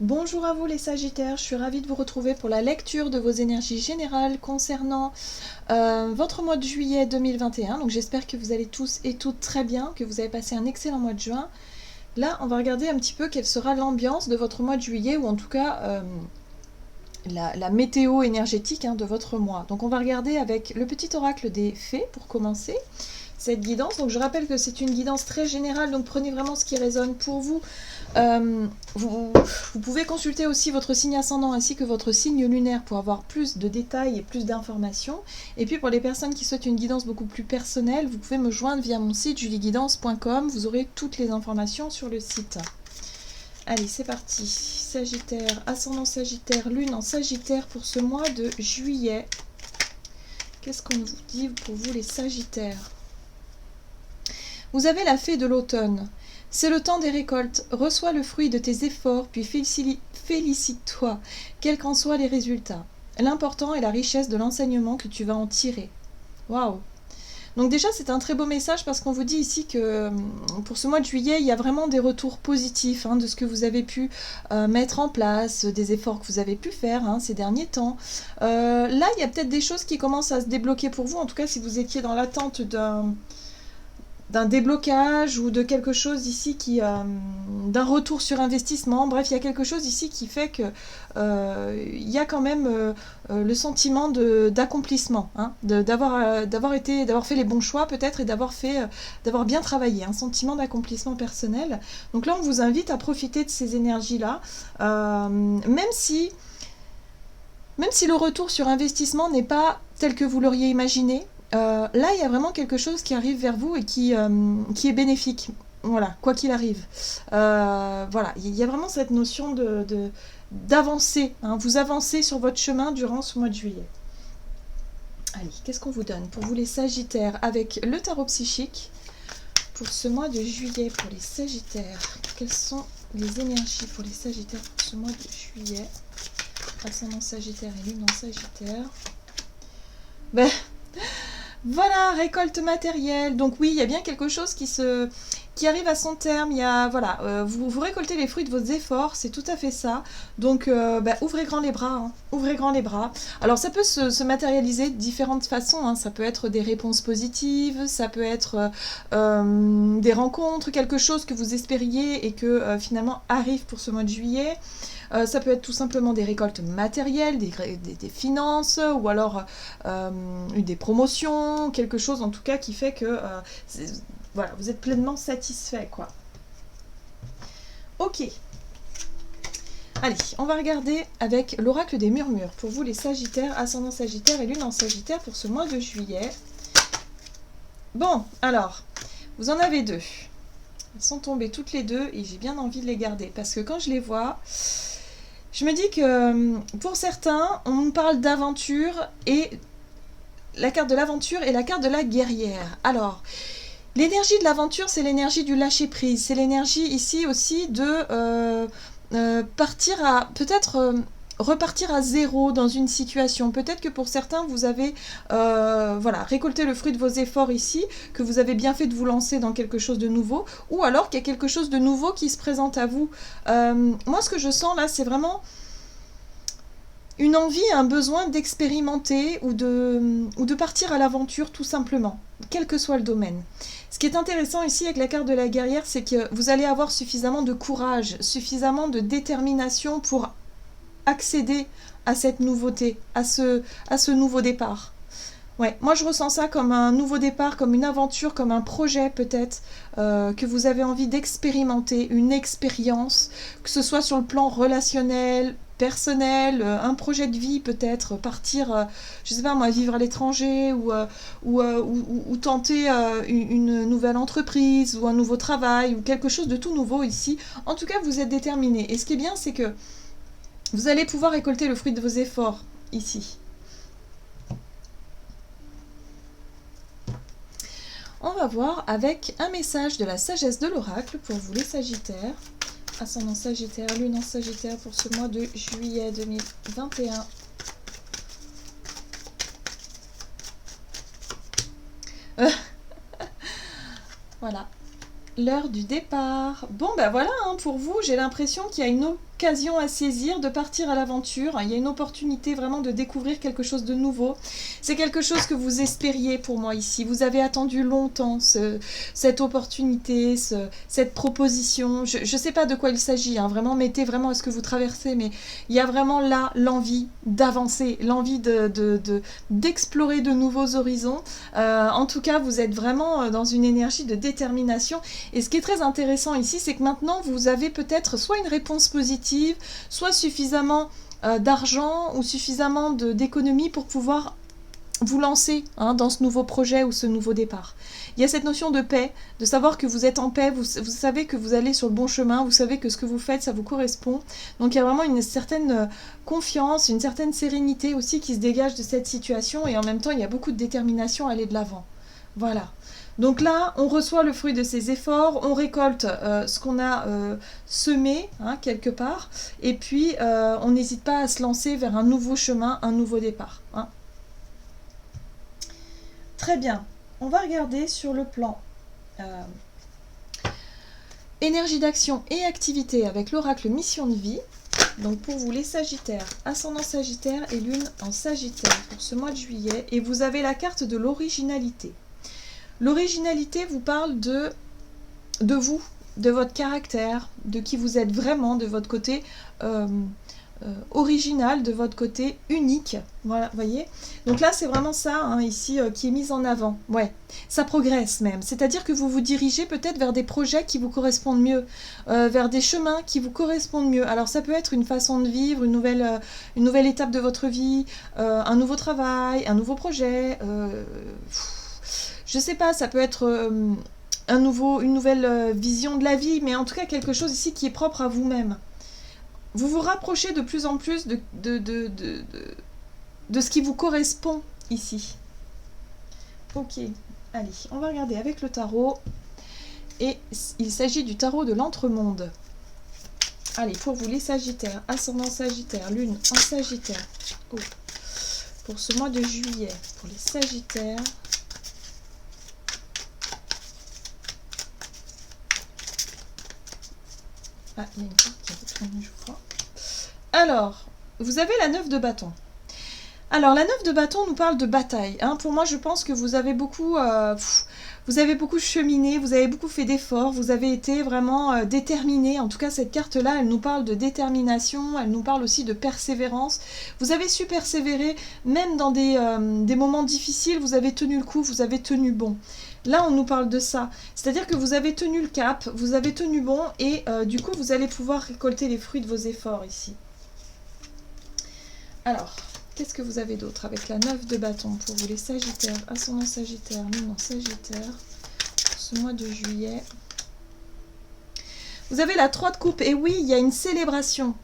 Bonjour à vous les Sagittaires, je suis ravie de vous retrouver pour la lecture de vos énergies générales concernant votre mois de juillet 2021. Donc j'espère que vous allez tous et toutes très bien, que vous avez passé un excellent mois de juin. Là, on va regarder un petit peu quelle sera l'ambiance de votre mois de juillet, ou en tout cas la météo énergétique de votre mois. Donc on va regarder avec le petit oracle des fées pour commencer cette guidance. Donc je rappelle que c'est une guidance très générale, donc prenez vraiment ce qui résonne pour vous. Vous pouvez consulter aussi votre signe ascendant ainsi que votre signe lunaire pour avoir plus de détails et plus d'informations. Et puis pour les personnes qui souhaitent une guidance beaucoup plus personnelle, vous pouvez me joindre via mon site julieguidance.com. Vous aurez toutes les informations sur le site. Allez, c'est parti. Sagittaire, ascendant Sagittaire, lune en Sagittaire pour ce mois de juillet. Qu'est-ce qu'on vous dit pour vous les Sagittaires? Vous avez la fée de l'automne. C'est le temps des récoltes. Reçois le fruit de tes efforts, puis félicite-toi, quels qu'en soient les résultats. L'important est la richesse de l'enseignement que tu vas en tirer. Waouh! Donc déjà, c'est un très beau message parce qu'on vous dit ici que pour ce mois de juillet, il y a vraiment des retours positifs de ce que vous avez pu mettre en place, des efforts que vous avez pu faire ces derniers temps. Là, il y a peut-être des choses qui commencent à se débloquer pour vous. En tout cas, si vous étiez dans l'attente d'un déblocage ou de quelque chose ici d'un retour sur investissement. Bref, il y a quelque chose ici qui fait que il y a quand même le sentiment d'accomplissement, d'avoir fait les bons choix peut-être et d'avoir bien travaillé, un sentiment d'accomplissement personnel. Donc là, on vous invite à profiter de ces énergies-là, même si le retour sur investissement n'est pas tel que vous l'auriez imaginé. Là, il y a vraiment quelque chose qui arrive vers vous et qui est bénéfique. Voilà, quoi qu'il arrive. Voilà, il y a vraiment cette notion d'avancer. Vous avancez sur votre chemin durant ce mois de juillet. Allez, qu'est-ce qu'on vous donne pour vous les Sagittaires avec le tarot psychique pour ce mois de juillet pour les Sagittaires? Quelles sont les énergies pour les Sagittaires pour ce mois de juillet? Ascendant Sagittaire et lune en Sagittaire. Ben... Voilà, récolte matérielle. Donc oui, il y a bien quelque chose qui arrive à son terme. Il y a, voilà, vous récoltez les fruits de vos efforts, c'est tout à fait ça. Donc ouvrez grand les bras, ouvrez grand les bras. Alors ça peut se matérialiser de différentes façons. Ça peut être des réponses positives, ça peut être des rencontres, quelque chose que vous espériez et que finalement arrive pour ce mois de juillet. Ça peut être tout simplement des récoltes matérielles, des finances, ou alors des promotions, quelque chose en tout cas qui fait que voilà, vous êtes pleinement satisfait, quoi. Ok. Allez, on va regarder avec l'oracle des murmures. Pour vous les Sagittaires, ascendant Sagittaire et lune en Sagittaire pour ce mois de juillet. Bon, alors, vous en avez deux. Elles sont tombées toutes les deux et j'ai bien envie de les garder parce que quand je les vois... Je me dis que pour certains, on nous parle d'aventure et la carte de l'aventure et la carte de la guerrière. Alors, l'énergie de l'aventure, c'est l'énergie du lâcher-prise. C'est l'énergie ici aussi de partir à... peut-être... repartir à zéro dans une situation. Peut-être que pour certains, vous avez voilà, récolté le fruit de vos efforts ici, que vous avez bien fait de vous lancer dans quelque chose de nouveau, ou alors qu'il y a quelque chose de nouveau qui se présente à vous. Moi, ce que je sens là, c'est vraiment une envie, un besoin d'expérimenter ou de partir à l'aventure tout simplement, quel que soit le domaine. Ce qui est intéressant ici avec la carte de la guerrière, c'est que vous allez avoir suffisamment de courage, suffisamment de détermination pour accéder à cette nouveauté, à ce nouveau départ. Ouais, moi je ressens ça comme un nouveau départ, comme une aventure, comme un projet peut-être que vous avez envie d'expérimenter, une expérience, que ce soit sur le plan relationnel, personnel, un projet de vie peut-être, partir, je sais pas moi, vivre à l'étranger ou tenter une nouvelle entreprise ou un nouveau travail ou quelque chose de tout nouveau ici. En tout cas, vous êtes déterminé. Et ce qui est bien, c'est que vous allez pouvoir récolter le fruit de vos efforts ici. On va voir avec un message de la sagesse de l'oracle pour vous les Sagittaires. Ascendant Sagittaire, lune en Sagittaire pour ce mois de juillet 2021. Voilà. L'heure du départ. Bon, ben voilà, pour vous, j'ai l'impression qu'il y a une occasion à saisir, de partir à l'aventure. Il y a une opportunité vraiment de découvrir quelque chose de nouveau. C'est quelque chose que vous espériez pour moi ici. Vous avez attendu longtemps cette opportunité, cette proposition. Je ne sais pas de quoi il s'agit, hein. Vraiment, mettez vraiment à ce que vous traversez, mais il y a vraiment là l'envie d'avancer, l'envie d'explorer de nouveaux horizons. En tout cas, vous êtes vraiment dans une énergie de détermination. Et ce qui est très intéressant ici, c'est que maintenant, vous avez peut-être soit une réponse positive, soit suffisamment d'argent ou suffisamment d'économie pour pouvoir vous lancer, hein, dans ce nouveau projet ou ce nouveau départ. Il y a cette notion de paix, de savoir que vous êtes en paix, vous savez que vous allez sur le bon chemin, vous savez que ce que vous faites, ça vous correspond. Donc il y a vraiment une certaine confiance, une certaine sérénité aussi qui se dégage de cette situation, et en même temps il y a beaucoup de détermination à aller de l'avant. Voilà. Donc là, on reçoit le fruit de ses efforts, on récolte ce qu'on a semé, hein, quelque part, et puis on n'hésite pas à se lancer vers un nouveau chemin, un nouveau départ, hein. Très bien, on va regarder sur le plan énergie d'action et activité avec l'oracle mission de vie. Donc pour vous les Sagittaires, ascendant Sagittaire et lune en Sagittaire pour ce mois de juillet. Et vous avez la carte de l'originalité. L'originalité vous parle de vous, de votre caractère, de qui vous êtes vraiment, de votre côté original, de votre côté unique. Voilà, voyez. Donc là, c'est vraiment ça, hein, ici, qui est mis en avant. Ouais, ça progresse même. C'est-à-dire que vous vous dirigez peut-être vers des projets qui vous correspondent mieux, vers des chemins qui vous correspondent mieux. Alors ça peut être une façon de vivre, une nouvelle étape de votre vie, un nouveau travail, un nouveau projet. Je sais pas, ça peut être une nouvelle vision de la vie, mais en tout cas quelque chose ici qui est propre à vous-même. Vous vous rapprochez de plus en plus de ce qui vous correspond ici. Ok, allez, on va regarder avec le tarot. Et il s'agit du tarot de l'entremonde. Allez, pour vous les Sagittaires, ascendant Sagittaire, lune en Sagittaire. Oh. Pour ce mois de juillet, pour les Sagittaires. Ah, il y a une carte qui a retourné, je crois. Alors, vous avez la 9 de bâton. Alors, la 9 de bâton nous parle de bataille, hein. Pour moi, je pense que vous avez beaucoup cheminé, vous avez beaucoup fait d'efforts, vous avez été vraiment déterminé. En tout cas, cette carte-là, elle nous parle de détermination, elle nous parle aussi de persévérance. Vous avez su persévérer, même dans des moments difficiles, vous avez tenu le coup, vous avez tenu bon. Là, on nous parle de ça. C'est-à-dire que vous avez tenu le cap, vous avez tenu bon, et du coup, vous allez pouvoir récolter les fruits de vos efforts ici. Alors, qu'est-ce que vous avez d'autre avec la 9 de bâton pour vous les Sagittaires, ascendant Sagittaire, lune en Sagittaire, pour ce mois de juillet. Vous avez la 3 de coupe, et oui, il y a une célébration.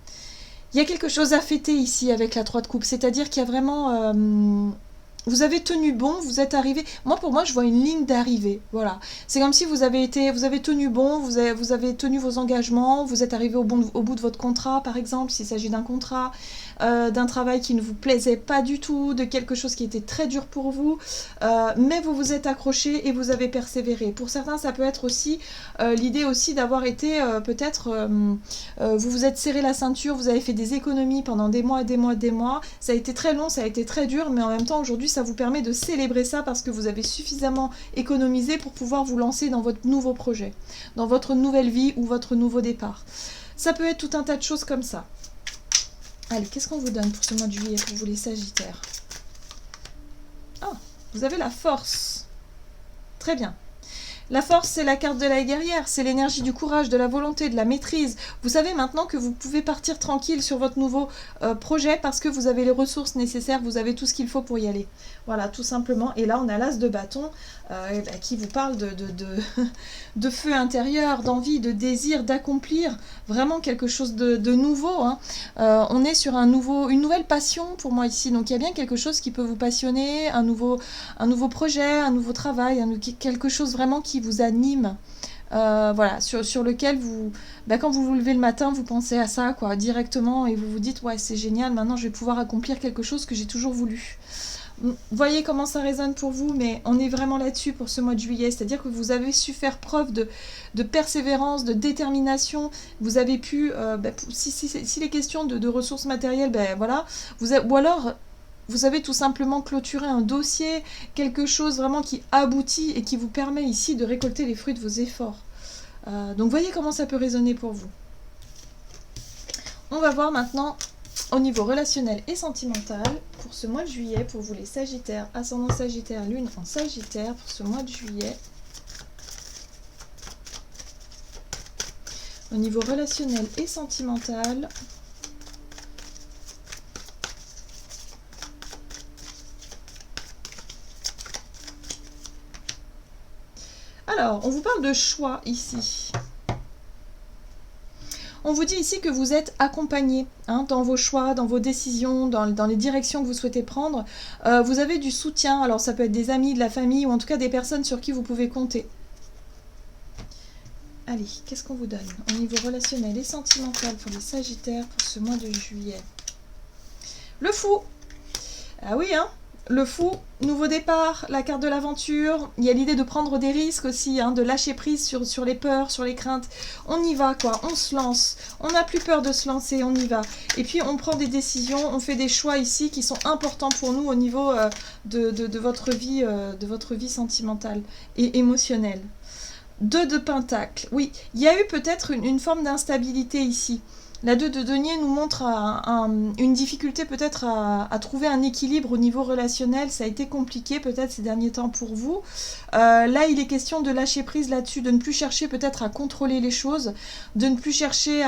Il y a quelque chose à fêter ici avec la 3 de coupe, c'est-à-dire qu'il y a vraiment... vous avez tenu bon, vous êtes arrivé. Pour moi, je vois une ligne d'arrivée. Voilà. C'est comme si vous avez tenu bon, vous avez tenu vos engagements, vous êtes arrivé au bout de votre contrat, par exemple, s'il s'agit d'un contrat, d'un travail qui ne vous plaisait pas du tout, de quelque chose qui était très dur pour vous, mais vous vous êtes accroché et vous avez persévéré. Pour certains, ça peut être aussi l'idée aussi d'avoir été peut-être, vous vous êtes serré la ceinture, vous avez fait des économies pendant des mois et des mois et des mois. Ça a été très long, ça a été très dur, mais en même temps, aujourd'hui, ça vous permet de célébrer ça parce que vous avez suffisamment économisé pour pouvoir vous lancer dans votre nouveau projet, dans votre nouvelle vie ou votre nouveau départ. Ça peut être tout un tas de choses comme ça. Allez, qu'est-ce qu'on vous donne pour ce mois de juillet, pour vous les Sagittaires? Ah, vous avez la force. Très bien. La force, c'est la carte de la guerrière, c'est l'énergie du courage, de la volonté, de la maîtrise. Vous savez maintenant que vous pouvez partir tranquille sur votre nouveau projet parce que vous avez les ressources nécessaires, vous avez tout ce qu'il faut pour y aller. Voilà, tout simplement. Et là, on a l'as de bâton qui vous parle de feu intérieur, d'envie, de désir, d'accomplir vraiment quelque chose de nouveau, hein. On est sur une nouvelle passion pour moi ici. Donc, il y a bien quelque chose qui peut vous passionner, un nouveau projet, un nouveau travail, quelque chose vraiment qui vous anime, voilà, sur lequel quand vous vous levez le matin, vous pensez à ça, quoi, directement, et vous vous dites, ouais, c'est génial, maintenant je vais pouvoir accomplir quelque chose que j'ai toujours voulu. Voyez comment ça résonne pour vous, mais on est vraiment là-dessus pour ce mois de juillet. C'est-à-dire que vous avez su faire preuve de persévérance, de détermination. Vous avez pu, si les questions de ressources matérielles, ben voilà, ou alors vous avez tout simplement clôturé un dossier, quelque chose vraiment qui aboutit et qui vous permet ici de récolter les fruits de vos efforts. Donc voyez comment ça peut résonner pour vous. On va voir maintenant au niveau relationnel et sentimental pour ce mois de juillet, pour vous les Sagittaires, ascendant Sagittaire, lune en Sagittaire pour ce mois de juillet. Au niveau relationnel et sentimental, alors on vous parle de choix ici. On vous dit ici que vous êtes accompagné dans vos choix, dans vos décisions, dans les directions que vous souhaitez prendre. Vous avez du soutien, alors ça peut être des amis, de la famille, ou en tout cas des personnes sur qui vous pouvez compter. Allez, qu'est-ce qu'on vous donne au niveau relationnel et sentimental pour les Sagittaires pour ce mois de juillet? Le fou. Ah oui, le fou, nouveau départ, la carte de l'aventure. Il y a l'idée de prendre des risques aussi, de lâcher prise sur les peurs, sur les craintes. On y va, quoi, on se lance. On n'a plus peur de se lancer, on y va. Et puis on prend des décisions, on fait des choix ici qui sont importants pour nous au niveau de votre vie sentimentale et émotionnelle. 2 de Pentacle. Oui, il y a eu peut-être une forme d'instabilité ici. La 2 de denier nous montre une difficulté peut-être à trouver un équilibre au niveau relationnel. Ça a été compliqué peut-être ces derniers temps pour vous. Là, il est question de lâcher prise là-dessus, de ne plus chercher peut-être à contrôler les choses, de ne plus chercher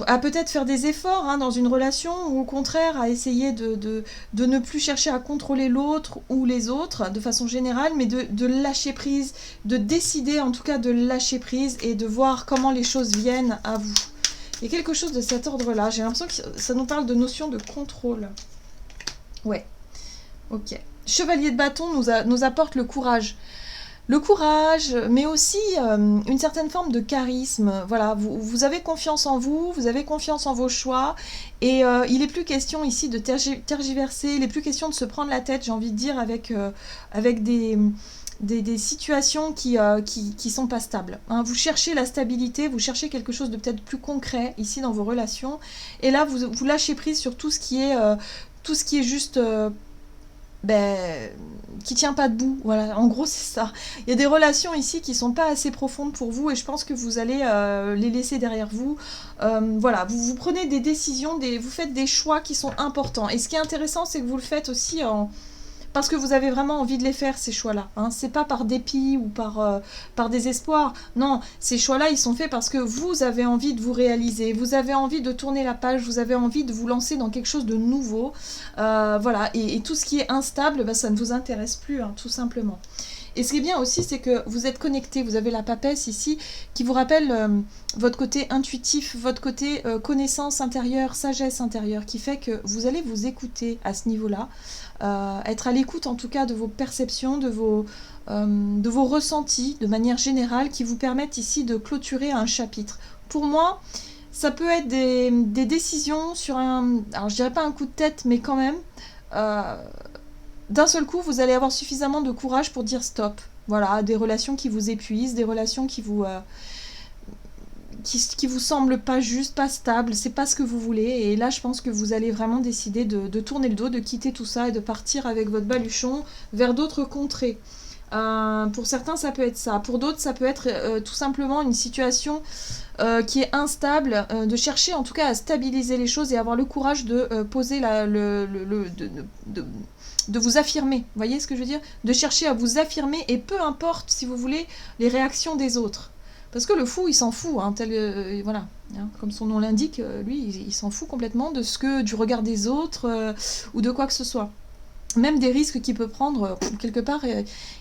à peut-être faire des efforts dans une relation, ou au contraire à essayer de ne plus chercher à contrôler l'autre ou les autres de façon générale, mais de lâcher prise, de décider en tout cas de lâcher prise et de voir comment les choses viennent à vous. Il y a quelque chose de cet ordre-là. J'ai l'impression que ça nous parle de notion de contrôle. Ouais, ok. Chevalier de bâton nous apporte le courage. Le courage, mais aussi une certaine forme de charisme. Voilà, vous avez confiance en vous, vous avez confiance en vos choix, et il n'est plus question ici de tergiverser, il n'est plus question de se prendre la tête, j'ai envie de dire, avec des situations qui sont pas stables. Vous cherchez la stabilité, vous cherchez quelque chose de peut-être plus concret ici dans vos relations, et là vous lâchez prise sur tout ce qui est juste... qui tient pas debout, voilà, en gros c'est ça. Il y a des relations ici qui sont pas assez profondes pour vous, et je pense que vous allez les laisser derrière vous. Voilà, vous prenez des décisions, vous faites des choix qui sont importants, et ce qui est intéressant, c'est que vous le faites aussi parce que vous avez vraiment envie de les faire, ces choix-là. C'est pas par dépit ou par désespoir. Non, ces choix-là, ils sont faits parce que vous avez envie de vous réaliser, vous avez envie de tourner la page, vous avez envie de vous lancer dans quelque chose de nouveau. Voilà, et tout ce qui est instable, ça ne vous intéresse plus, tout simplement. Et ce qui est bien aussi, c'est que vous êtes connecté, vous avez la papesse ici qui vous rappelle votre côté intuitif, votre côté connaissance intérieure, sagesse intérieure, qui fait que vous allez vous écouter à ce niveau-là, être à l'écoute en tout cas de vos perceptions, de vos ressentis de manière générale, qui vous permettent ici de clôturer un chapitre. Pour moi, ça peut être des décisions sur alors je dirais pas un coup de tête, mais quand même... d'un seul coup, vous allez avoir suffisamment de courage pour dire stop. Voilà, des relations qui vous épuisent, des relations qui vous semblent pas justes, pas stables, c'est pas ce que vous voulez. Et là, je pense que vous allez vraiment décider de tourner le dos, de quitter tout ça et de partir avec votre baluchon vers d'autres contrées. Pour certains, ça peut être ça. Pour d'autres, ça peut être tout simplement une situation qui est instable, de chercher en tout cas à stabiliser les choses et avoir le courage de poser de vous affirmer, vous voyez ce que je veux dire? De chercher à vous affirmer, et peu importe, si vous voulez, les réactions des autres. Parce que le fou, il s'en fout, voilà, comme son nom l'indique, lui, il s'en fout complètement du regard des autres, ou de quoi que ce soit. Même des risques qu'il peut prendre, quelque part,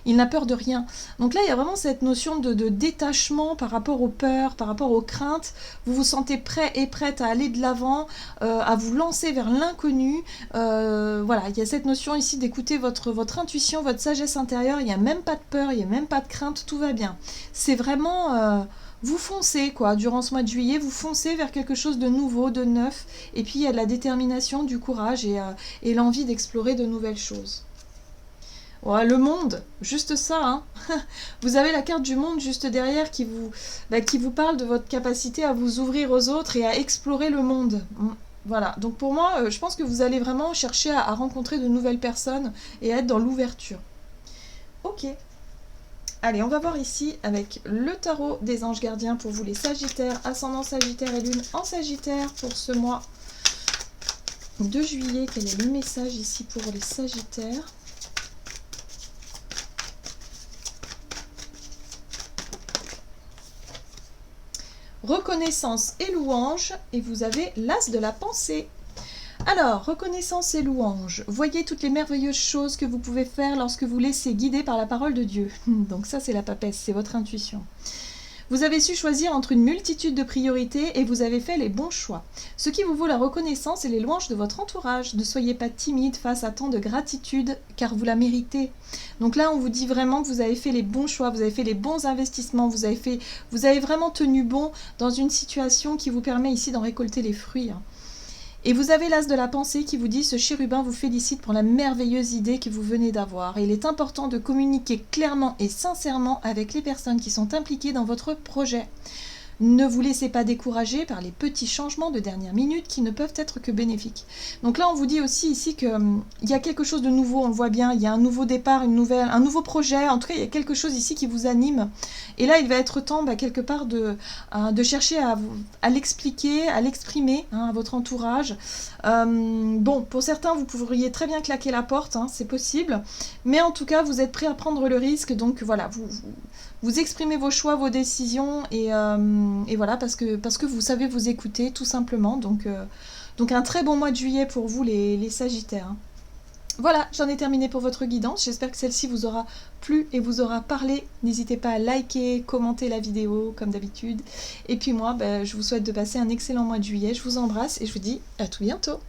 il n'a peur de rien. Donc là, il y a vraiment cette notion de détachement par rapport aux peurs, par rapport aux craintes. Vous vous sentez prêt et prête à aller de l'avant, à vous lancer vers l'inconnu. Voilà, il y a cette notion ici d'écouter votre intuition, votre sagesse intérieure. Il n'y a même pas de peur, il n'y a même pas de crainte, tout va bien. C'est vraiment... vous foncez quoi, durant ce mois de juillet, vous foncez vers quelque chose de nouveau, de neuf, et puis il y a de la détermination, du courage et l'envie d'explorer de nouvelles choses. Ouais, le monde, juste ça, hein. Vous avez la carte du monde juste derrière qui vous parle de votre capacité à vous ouvrir aux autres et à explorer le monde. Voilà, donc pour moi, je pense que vous allez vraiment chercher à rencontrer de nouvelles personnes et à être dans l'ouverture. Ok. Allez, on va voir ici avec le tarot des anges gardiens pour vous les Sagittaires, ascendant Sagittaire et lune en Sagittaire pour ce mois de juillet. Quel est le message ici pour les Sagittaires ? Reconnaissance et louange, et vous avez l'as de la pensée. Alors, reconnaissance et louange. Voyez toutes les merveilleuses choses que vous pouvez faire lorsque vous laissez guider par la parole de Dieu. Donc ça, c'est la papesse, c'est votre intuition. Vous avez su choisir entre une multitude de priorités et vous avez fait les bons choix. Ce qui vous vaut la reconnaissance et les louanges de votre entourage. Ne soyez pas timide face à tant de gratitude, car vous la méritez. Donc là, on vous dit vraiment que vous avez fait les bons choix, vous avez fait les bons investissements, vous avez vraiment tenu bon dans une situation qui vous permet ici d'en récolter les fruits. Et vous avez l'as de la pensée qui vous dit « Ce chérubin vous félicite pour la merveilleuse idée que vous venez d'avoir. » Et il est important de communiquer clairement et sincèrement avec les personnes qui sont impliquées dans votre projet. Ne vous laissez pas décourager par les petits changements de dernière minute qui ne peuvent être que bénéfiques. Donc là, on vous dit aussi ici qu'il y a quelque chose de nouveau, on le voit bien, il y a un nouveau départ, un nouveau projet, en tout cas, il y a quelque chose ici qui vous anime. Et là, il va être temps, quelque part, de chercher à l'expliquer, à l'exprimer à votre entourage. Bon, pour certains, vous pourriez très bien claquer la porte, c'est possible, mais en tout cas, vous êtes prêt à prendre le risque, donc voilà, vous exprimez vos choix, vos décisions, et voilà, parce que vous savez vous écouter, tout simplement. Donc un très bon mois de juillet pour vous, les Sagittaires. Voilà, j'en ai terminé pour votre guidance. J'espère que celle-ci vous aura plu et vous aura parlé. N'hésitez pas à liker, commenter la vidéo, comme d'habitude. Et puis moi, je vous souhaite de passer un excellent mois de juillet. Je vous embrasse et je vous dis à tout bientôt.